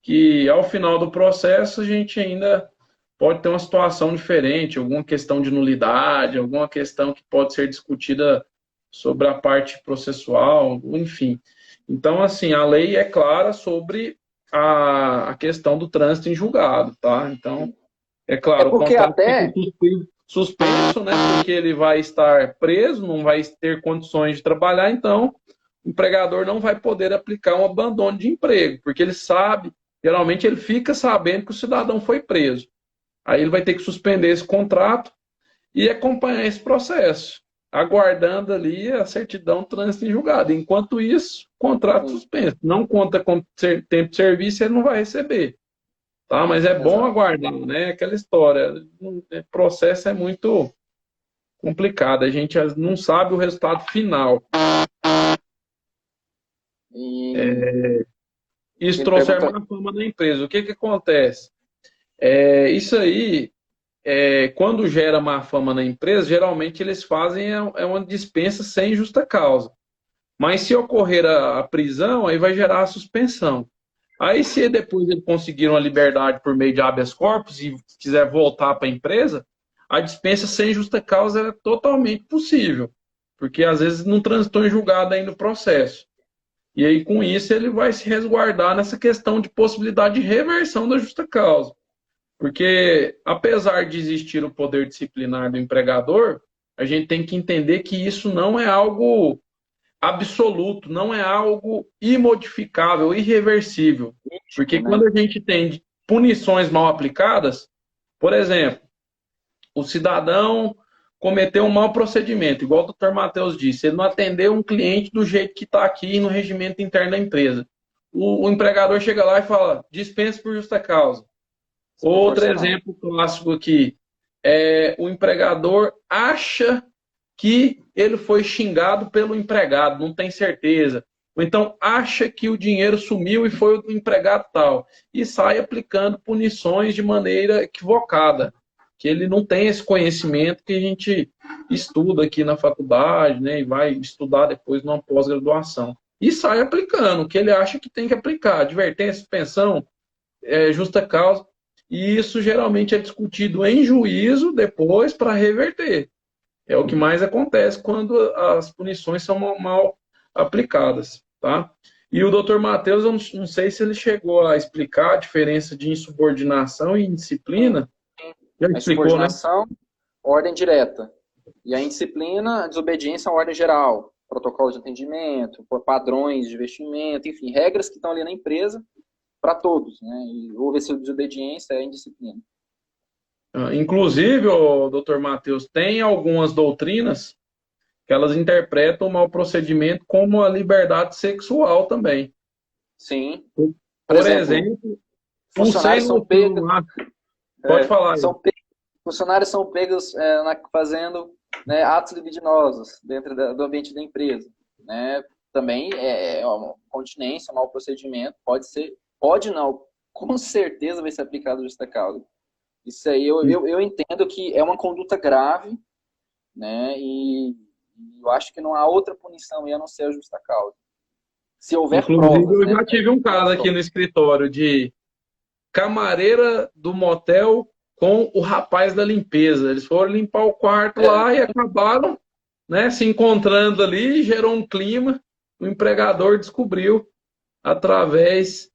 que ao final do processo a gente ainda pode ter uma situação diferente, alguma questão de nulidade, alguma questão que pode ser discutida sobre a parte processual, enfim. Então, assim, a lei é clara sobre a questão do trânsito em julgado, tá? Então, é claro, o porque contrato até... fica suspenso, né? Porque ele vai estar preso, não vai ter condições de trabalhar, então o empregador não vai poder aplicar um abandono de emprego, porque ele sabe, geralmente ele fica sabendo que o cidadão foi preso. Aí ele vai ter que suspender esse contrato e acompanhar esse processo, aguardando ali a certidão de trânsito em julgado. Enquanto isso, contrato suspenso. Não conta com tempo de serviço, ele não vai receber. Tá? Mas é bom Exato. aguardar, né? Aquela história. O processo é muito complicado. A gente não sabe o resultado final. Isso Ele trouxe pergunta... má fama da empresa. O que que acontece? Isso aí, quando gera má fama na empresa, geralmente eles fazem uma dispensa sem justa causa. Mas se ocorrer a prisão, aí vai gerar a suspensão. Aí, se depois eles conseguiram a liberdade por meio de habeas corpus e quiser voltar para a empresa, a dispensa sem justa causa é totalmente possível, porque às vezes não transitou em julgado ainda o processo. E aí, com isso, ele vai se resguardar nessa questão de possibilidade de reversão da justa causa. Porque, apesar de existir o poder disciplinar do empregador, a gente tem que entender que isso não é algo absoluto, não é algo imodificável, irreversível. Porque né? quando a gente tem punições mal aplicadas, por exemplo, o cidadão cometeu um mau procedimento, igual o Dr. Matheus disse, ele não atendeu um cliente do jeito que está aqui no regimento interno da empresa. o empregador chega lá e fala, dispense por justa causa. Sem Outro forçar. exemplo clássico aqui, o empregador acha que ele foi xingado pelo empregado, não tem certeza. Ou então acha que o dinheiro sumiu e foi do empregado tal. E sai aplicando punições de maneira equivocada. Que ele não tem esse conhecimento que a gente estuda aqui na faculdade, né? E vai estudar depois numa pós-graduação. E sai aplicando o que ele acha que tem que aplicar. Advertência, suspensão, justa causa. E isso geralmente é discutido em juízo depois para reverter. É o que mais acontece quando as punições são mal aplicadas, tá? E o doutor Matheus, eu não sei se ele chegou a explicar a diferença de insubordinação e indisciplina. Já A explicou, né? insubordinação, ordem direta. E a indisciplina, a desobediência à ordem geral. Protocolos de atendimento, padrões de vestimento, enfim, regras que estão ali na empresa para todos, né? E houve essa desobediência, é indisciplina. Inclusive, o doutor Matheus, tem algumas doutrinas que elas interpretam o mau procedimento como a liberdade sexual também. Sim. Por Por exemplo, exemplo, o sem funcionários são pegos, noção lá. Pode falar aí. funcionários são pegos fazendo, né, atos libidinosos dentro do ambiente da empresa, né? Também é uma continência, um mau procedimento, pode não, com certeza vai ser aplicado justa causa. Isso aí eu entendo que é uma conduta grave, né? E eu acho que não há outra punição aí a não ser a justa causa. Se houver Inclusive, provas, eu né? já tive um caso aqui no escritório de camareira do motel com o rapaz da limpeza. Eles foram limpar o quarto lá e acabaram, né, se encontrando ali, gerou um clima. O empregador descobriu através,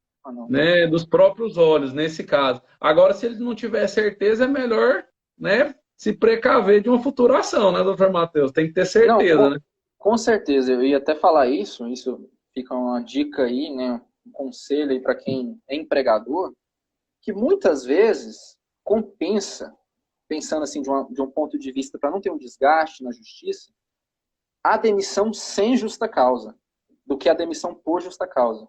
né, dos próprios olhos, nesse caso. Agora, se ele não tiver certeza, é melhor, né, se precaver de uma futura ação, né, doutor Matheus? Tem que ter certeza, né? Com certeza, eu ia até falar isso fica uma dica aí, né, um conselho aí para quem é empregador, que muitas vezes compensa, pensando assim de um ponto de vista para não ter um desgaste na justiça, a demissão sem justa causa, do que a demissão por justa causa.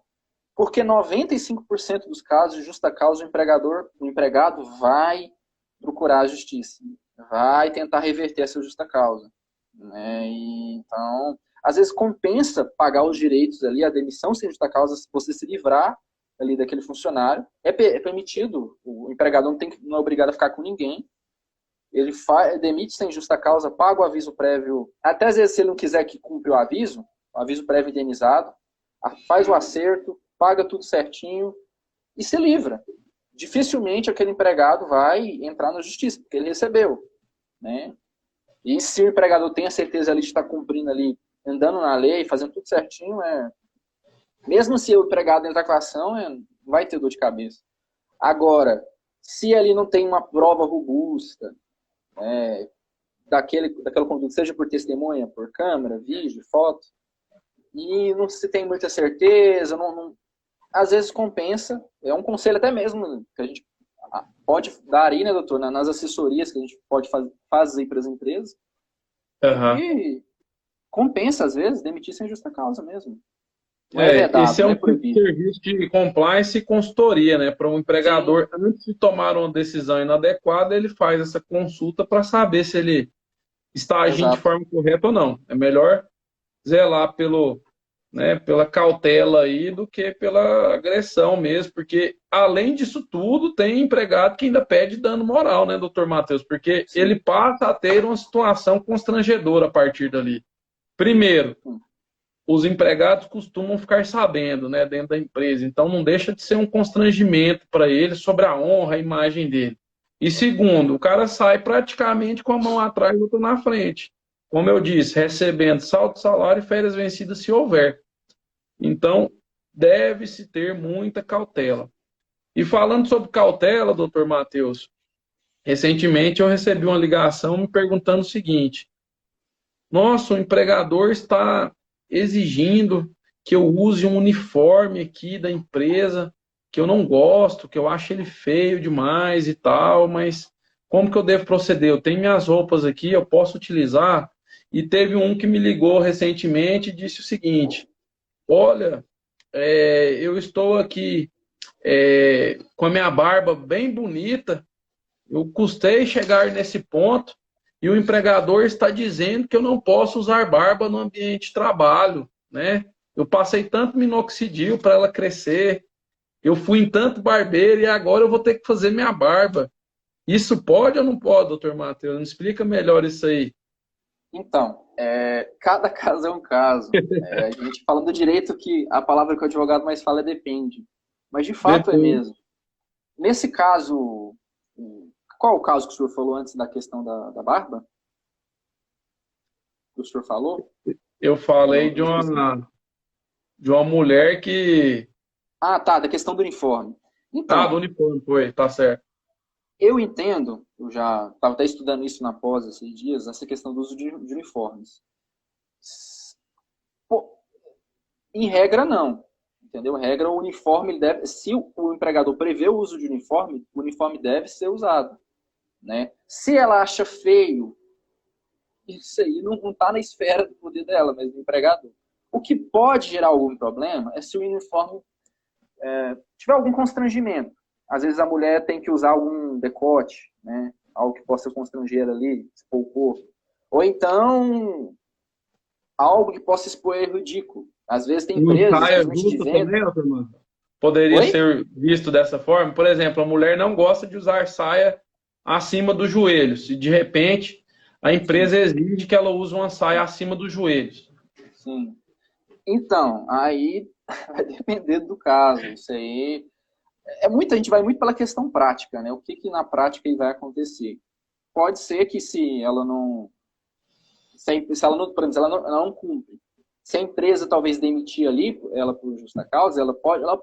Porque 95% dos casos de justa causa o empregado vai procurar a justiça, vai tentar reverter essa justa causa. Né? Então, às vezes compensa pagar os direitos ali, a demissão sem justa causa, você se livrar ali daquele funcionário. É permitido, o empregado não é obrigado a ficar com ninguém. Ele demite sem justa causa, paga o aviso prévio. Até às vezes, se ele não quiser que cumpra o aviso prévio indenizado, faz o acerto, paga tudo certinho e se livra. Dificilmente aquele empregado vai entrar na justiça, porque ele recebeu. Né? E se o empregador tem a certeza ali de estar cumprindo ali, andando na lei, fazendo tudo certinho, mesmo se o empregado entrar com a ação, vai ter dor de cabeça. Agora, se ali não tem uma prova robusta, daquela conduta, seja por testemunha, por câmera, vídeo, foto, e não se tem muita certeza, às vezes compensa, é um conselho até mesmo que a gente pode dar aí, né, doutor, nas assessorias que a gente pode fazer para as empresas, e compensa, às vezes, demitir sem justa causa mesmo. Não é vedado, esse é um tipo de serviço de compliance e consultoria, né? Para um empregador, sim, antes de tomar uma decisão inadequada, ele faz essa consulta para saber se ele está agindo de forma correta ou não. É melhor zelar pela cautela aí do que pela agressão mesmo, porque além disso tudo, tem empregado que ainda pede dano moral, né, doutor Matheus? Porque sim, ele passa a ter uma situação constrangedora a partir dali. Primeiro, os empregados costumam ficar sabendo, né, dentro da empresa, então não deixa de ser um constrangimento para ele sobre a honra, a imagem dele. E segundo, o cara sai praticamente com a mão atrás e outra na frente. Como eu disse, recebendo saldo de salário e férias vencidas se houver. Então, deve-se ter muita cautela. E falando sobre cautela, doutor Matheus, recentemente eu recebi uma ligação me perguntando o seguinte: nossa, o empregador está exigindo que eu use um uniforme aqui da empresa, que eu não gosto, que eu acho ele feio demais e tal, mas como que eu devo proceder? Eu tenho minhas roupas aqui, eu posso utilizar? E teve um que me ligou recentemente e disse o seguinte: olha, eu estou aqui com a minha barba bem bonita. Eu custei chegar nesse ponto e o empregador está dizendo que eu não posso usar barba no ambiente de trabalho, né? Eu passei tanto minoxidil para ela crescer, eu fui em tanto barbeiro e agora eu vou ter que fazer minha barba. Isso pode ou não pode, doutor Matheus? Me explica melhor isso aí. Então, cada caso é um caso. A gente falando do direito que a palavra que o advogado mais fala é depende. Mas de fato é Depois, mesmo. Nesse caso, qual o caso que o senhor falou antes da questão da barba? Que o senhor falou? eu falei de Esqueci. uma mulher que. Ah, tá, da questão do uniforme. Ah, do Então, uniforme, foi, tá certo. eu entendo, eu já estava até estudando isso na pós esses dias, essa questão do uso de uniformes. Pô, em regra, não. Entendeu? Em regra, o uniforme, ele deve, se o empregador prevê o uso de uniforme, o uniforme deve ser usado. Né? Se ela acha feio, isso aí não está na esfera do poder dela, mas do empregador. O que pode gerar algum problema é se o uniforme tiver algum constrangimento. Às vezes a mulher tem que usar algum decote, né? Algo que possa constranger ali, expor o corpo. Ou então, algo que possa expor é ridículo. Às vezes tem Uma empresas, saia principalmente de justa venda. também, doutor Matheus? Poderia Oi? ser visto dessa forma? Por exemplo, a mulher não gosta de usar saia acima dos joelhos. Se de repente a Sim, empresa exige que ela use uma saia acima dos joelhos. sim. Então, aí vai depender do caso. Isso aí a gente vai muito pela questão prática, né? O que na prática vai acontecer? Pode ser que se ela não, se ela não, por exemplo, ela não cumpre, se a empresa talvez demitir ali ela por justa causa,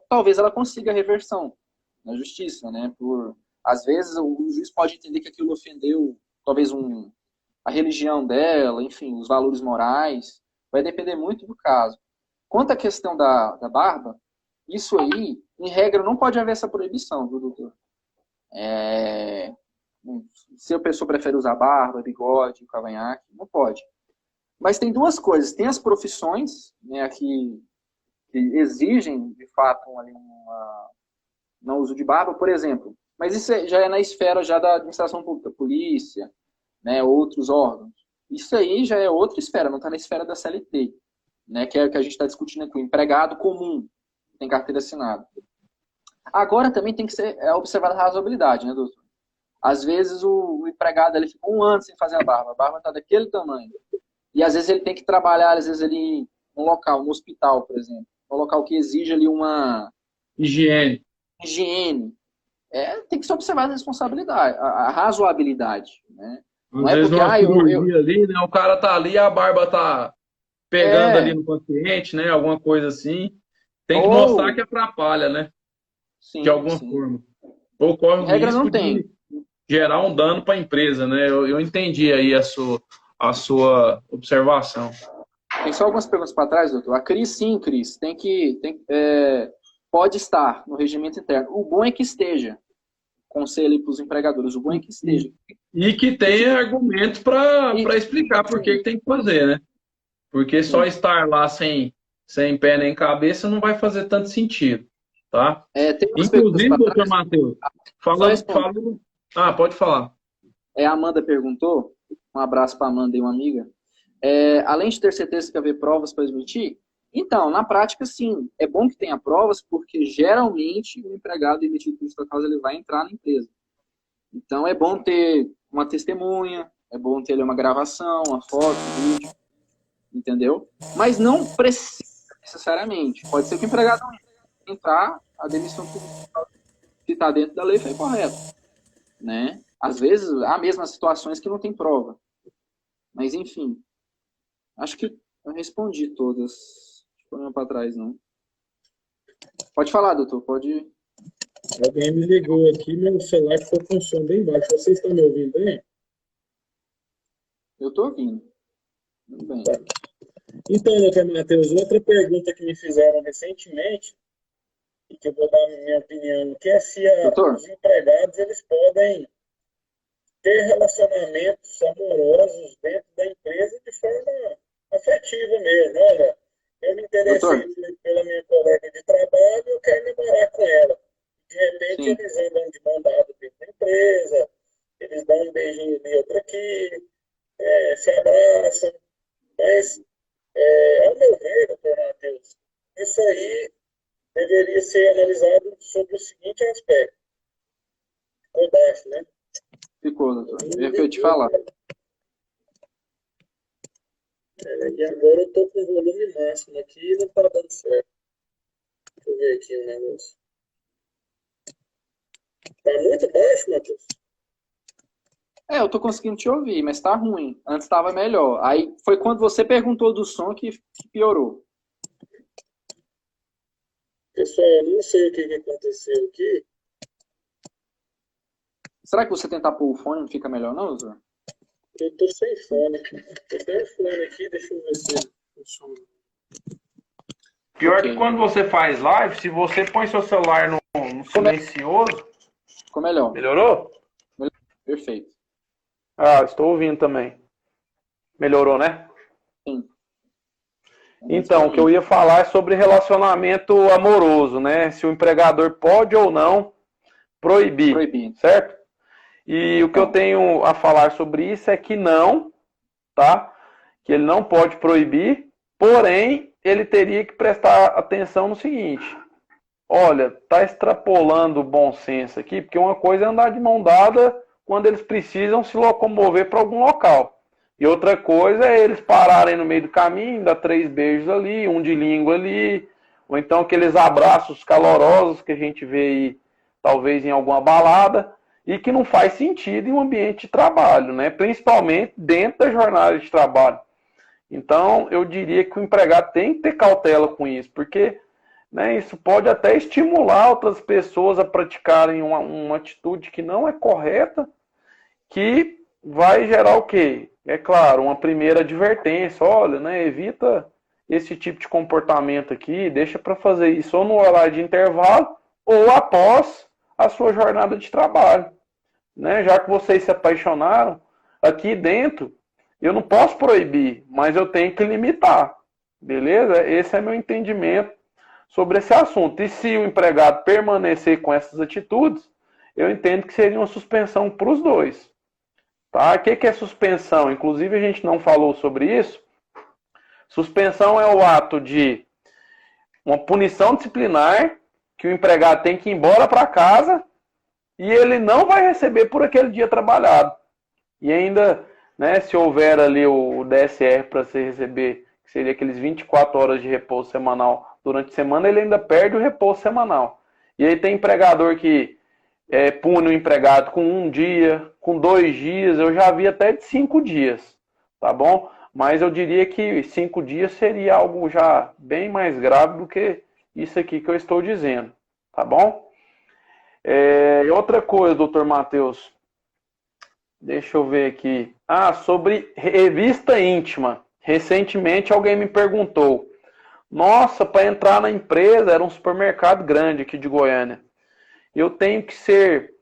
talvez ela consiga reversão na justiça, né? Às vezes o juiz pode entender que aquilo ofendeu talvez a religião dela, enfim, os valores morais. Vai depender muito do caso. Quanto à questão da barba, isso aí, em regra, não pode haver essa proibição, viu, doutor? É, se a pessoa prefere usar barba, bigode, cavanhaque, não pode. Mas tem duas coisas. Tem as profissões, né, que exigem, de fato, não uso de barba, por exemplo. Mas isso já é na esfera já da administração pública, polícia, né, outros órgãos. Isso aí já é outra esfera, não está na esfera da CLT, né, que é o que a gente está discutindo aqui, o empregado comum, que tem carteira assinada. Agora também tem que ser observada a razoabilidade, né, doutor? Às vezes o empregado ele fica um ano sem fazer a barba está daquele tamanho. E às vezes ele tem que trabalhar, às vezes ele um local, um hospital, por exemplo, um local que exige ali uma Higiene. higiene. Tem que ser observada a responsabilidade, a razoabilidade, né? Não Às é vezes porque, numa eu cirurgia ali, né? O cara tá ali, a barba tá pegando ali é, no paciente, né? Alguma coisa assim. Tem que mostrar que ou, atrapalha, né? De sim, alguma sim. forma. Ou corre Em o regra risco não tem. de gerar um dano para a empresa, né? Eu entendi aí a sua observação. Tem só algumas perguntas para trás, doutor. A Cris, sim, Cris, pode estar no regimento interno. O bom é que esteja. Conselho para os empregadores. O bom é que E, esteja. e que O que, tenha argumentos para e, explicar por que sim, que tem que fazer, né? Porque só sim. estar lá sem pé nem cabeça não vai fazer tanto sentido, tá? Tem umas perguntas Inclusive, para doutor trás. Matheus, Só falando, responder. falando. Ah, pode falar. A Amanda perguntou. Um abraço para a Amanda e uma amiga. Além de ter certeza que haver provas para admitir, então, na prática, sim, é bom que tenha provas, porque geralmente o empregado demitido por justa causa ele vai entrar na empresa. Então, é bom ter uma testemunha, é bom ter ali uma gravação, uma foto, um vídeo, entendeu? Mas não precisa necessariamente. Pode ser que o empregado não entrar, a demissão que está dentro da lei foi correta, né? Às vezes, há mesmo situações que não tem prova. Mas, enfim, acho que eu respondi todas. Não vou para trás, não. Pode falar, doutor, pode. Alguém me ligou aqui, meu celular ficou com som bem baixo. Vocês estão me ouvindo bem? Eu estou ouvindo. Tudo bem. Então, doutor Matheus, outra pergunta que me fizeram recentemente, e que eu vou dar a minha opinião, que é se Doutor? os empregados eles podem ter relacionamentos amorosos dentro da empresa de forma afetiva mesmo. Olha, eu me interessei Doutor? pela minha colega de ser analisado sobre o seguinte aspecto. Ficou baixo, né? Ficou, doutor. É o que eu ia te falar. E agora eu estou com o volume máximo aqui e não está dando certo. Deixa eu ver aqui o negócio. Está muito baixo, Matheus? Eu tô conseguindo te ouvir, mas tá ruim. Antes estava melhor. Aí foi quando você perguntou do som que piorou. Pessoal, eu não sei o que aconteceu aqui. Será que você tentar pôr o fone não fica melhor, não, doutor? Eu tô sem fone. Tô sem fone aqui, deixa eu ver se funciona. Pior que quando você faz live, se você põe seu celular no silencioso... Ficou melhor. Melhorou? Perfeito. Ah, estou ouvindo também. Melhorou, né? Sim. Então, o que eu ia falar é sobre relacionamento amoroso, né? Se o empregador pode ou não proibir. Certo? E o que eu tenho a falar sobre isso é que não, tá? Que ele não pode proibir, porém, ele teria que prestar atenção no seguinte. Olha, tá extrapolando o bom senso aqui, porque uma coisa é andar de mão dada quando eles precisam se locomover para algum local. E outra coisa é eles pararem no meio do caminho, dar 3 beijos ali, um de língua ali, ou então aqueles abraços calorosos que a gente vê aí, talvez em alguma balada, e que não faz sentido em um ambiente de trabalho, né? Principalmente dentro da jornada de trabalho. Então, eu diria que o empregado tem que ter cautela com isso, porque, né, isso pode até estimular outras pessoas a praticarem uma atitude que não é correta, que vai gerar o quê? É claro, uma primeira advertência, olha, né, evita esse tipo de comportamento aqui, deixa para fazer isso ou no horário de intervalo ou após a sua jornada de trabalho. Né? Já que vocês se apaixonaram, aqui dentro, eu não posso proibir, mas eu tenho que limitar. Beleza? Esse é meu entendimento sobre esse assunto. E se o empregado permanecer com essas atitudes, eu entendo que seria uma suspensão para os dois. Tá? O que é suspensão? Inclusive, a gente não falou sobre isso. Suspensão é o ato de uma punição disciplinar que o empregado tem que ir embora para casa e ele não vai receber por aquele dia trabalhado. E ainda, né, se houver ali o DSR para você receber, que seria aqueles 24 horas de repouso semanal durante a semana, ele ainda perde o repouso semanal. E aí tem empregador que pune o empregado com 1 dia, com 2 dias, eu já vi até de 5 dias, tá bom? Mas eu diria que 5 dias seria algo já bem mais grave do que isso aqui que eu estou dizendo, tá bom? Outra coisa, doutor Matheus, deixa eu ver aqui. Sobre revista íntima. Recentemente alguém me perguntou, nossa, para entrar na empresa, era um supermercado grande aqui de Goiânia, eu tenho que ser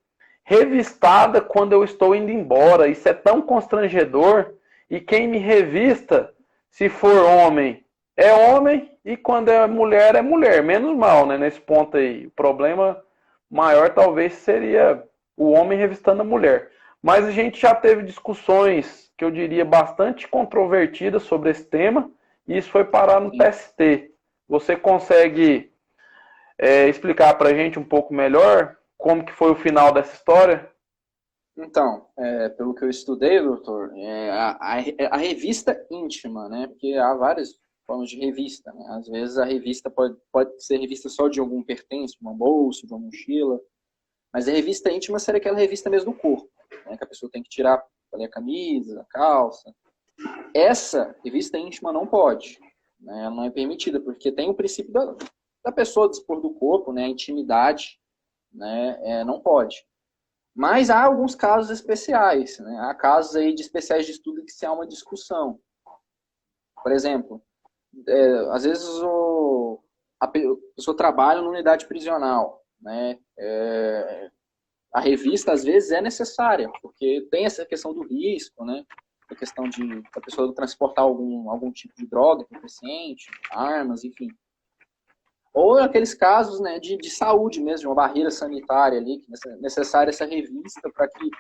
revistada quando eu estou indo embora. Isso é tão constrangedor. E quem me revista, se for homem, é homem. E quando é mulher, é mulher. Menos mal, né? Nesse ponto aí. O problema maior talvez seria o homem revistando a mulher. Mas a gente já teve discussões, que eu diria, bastante controvertidas sobre esse tema. E isso foi parar no TST. Você consegue explicar para a gente um pouco melhor como que foi o final dessa história? Então, pelo que eu estudei, doutor, a revista íntima, né? Porque há várias formas de revista, né? Às vezes a revista pode ser revista só de algum pertence, uma bolsa, de uma mochila, mas a revista íntima seria aquela revista mesmo do corpo, né? Que a pessoa tem que tirar ali, a camisa, a calça. Essa revista íntima não pode, né? Não é permitida, porque tem o princípio da pessoa dispor do corpo, né? A intimidade, né? Não pode. Mas há alguns casos especiais, né? Há casos aí de especiais de estudo que se há uma discussão. Por exemplo, às vezes a pessoa trabalha numa unidade prisional, né? A revista às vezes é necessária, porque tem essa questão do risco, né? A questão de a pessoa transportar algum tipo de droga, entorpecente, armas, enfim. Ou aqueles casos, né, de saúde mesmo, de uma barreira sanitária ali, que é necessária essa revista para que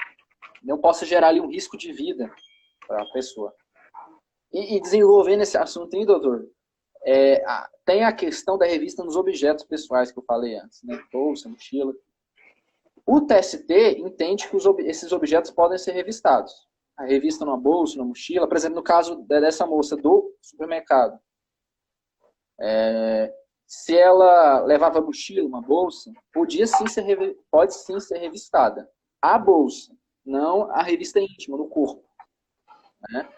não possa gerar ali um risco de vida para a pessoa. E desenvolvendo esse assunto aí, doutor, tem a questão da revista nos objetos pessoais que eu falei antes, né? Bolsa, mochila. O TST entende que esses objetos podem ser revistados. A revista numa bolsa, numa mochila, por exemplo, no caso dessa moça do supermercado. Se ela levava mochila, uma bolsa, pode sim ser revistada. A bolsa, não a revista íntima, no corpo. Né?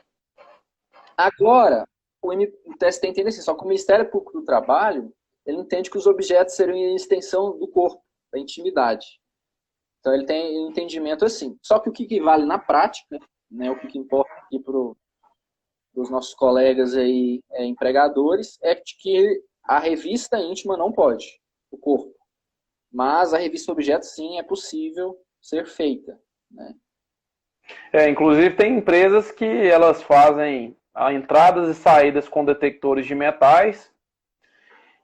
Agora, o TST entende assim, só que o Ministério Público do Trabalho, ele entende que os objetos seriam em extensão do corpo, da intimidade. Então, ele tem um entendimento assim. Só que o que vale na prática, né, o que importa aqui para os nossos colegas aí, empregadores, é que a revista íntima não pode, o corpo. Mas a revista objeto, sim, é possível ser feita. Né? Inclusive, tem empresas que elas fazem entradas e saídas com detectores de metais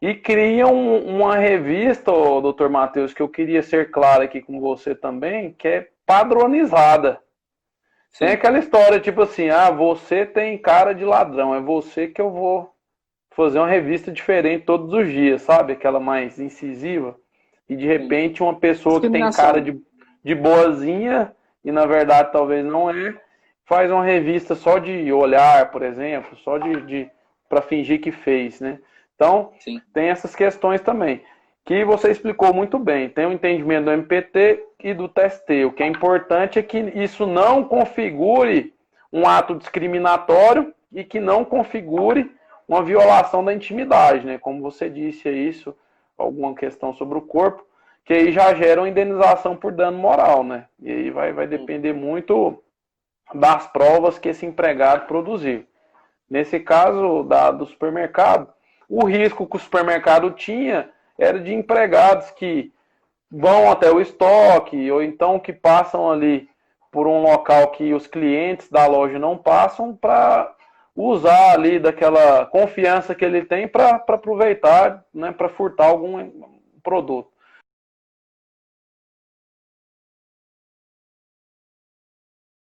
e criam uma revista, doutor Matheus, que eu queria ser claro aqui com você também, que é padronizada. Tem aquela história, tipo assim, você tem cara de ladrão, é você que eu vou fazer uma revista diferente todos os dias, sabe? Aquela mais incisiva. E de repente uma pessoa que tem cara de boazinha, e na verdade talvez não faz uma revista só de olhar, por exemplo, só para fingir que fez, né? Então, tem essas questões também, que você explicou muito bem. Tem o entendimento do MPT e do TST. O que é importante é que isso não configure um ato discriminatório e que não configure uma violação da intimidade, né? Como você disse, isso, alguma questão sobre o corpo, que aí já gera uma indenização por dano moral, né? E aí vai depender muito das provas que esse empregado produzir. Nesse caso do supermercado, o risco que o supermercado tinha era de empregados que vão até o estoque, ou então que passam ali por um local que os clientes da loja não passam, para usar ali daquela confiança que ele tem para aproveitar, né, para furtar algum produto.